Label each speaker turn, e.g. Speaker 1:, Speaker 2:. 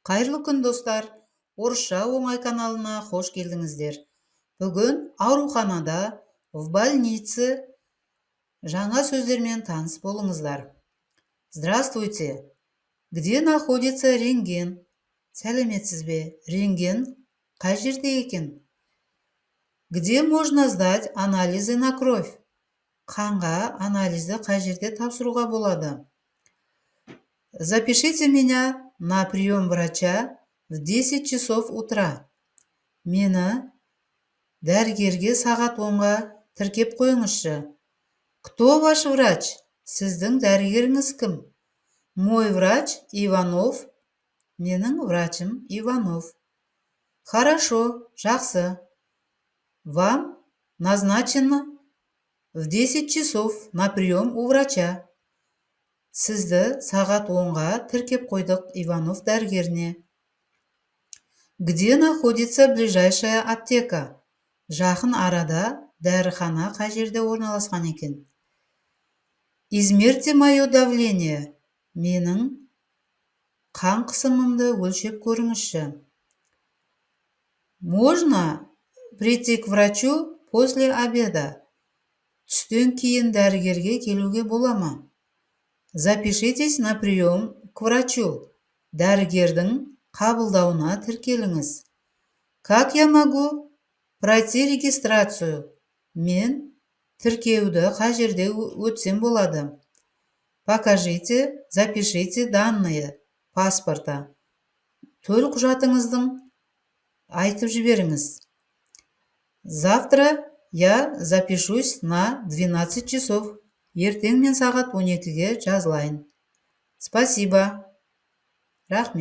Speaker 1: Қайырлы күн достар, Орысша оңай каналына қош келдіңіздер. Бүгін ауруханада, в больнице жаңа сөздермен таныс болыңыздар. Здравствуйте. Где находится рентген? Сәлеметсіз бе? Рентген қай жерде екен? Где можно сдать анализы на кровь? Қанға анализді қай жерде тапсыруға болады? Запишите меня на прием врача в 10 часов утра. Мені дәрігерге сағат 10-ға тіркеп қойыңызшы. Кто ваш врач? Сіздің дәрігеріңіз кім? Мой врач Иванов. Менің врачым Иванов. Хорошо, жақсы. Вам назначено в 10 часов на прием у врача. Сізді сағат 10-ға тіркеп қойдық Иванов дәрігеріне. Где находится ближайшая аптека? Жақын арада дәріхана қай жерде орналасқан екен? Измерьте мое давление. Менің қан қысымымды өлшеп көріңізші. Можно прийти к врачу после обеда? Түстен кейін дәрігерге келуге бола ма? Запишитесь на прием к врачу. Дәрігердің қабылдауына тіркеліңіз. Как я могу пройти регистрацию? Мен тіркеуді қай жерде өтсем болады? Покажите, запишите данные паспорта. Төл құжатыңыздың айтып жіберіңіз. Завтра я запишусь на 12 часов. Ертең мен сағат 12-ге жазылайын. Спасибо. Рахмет.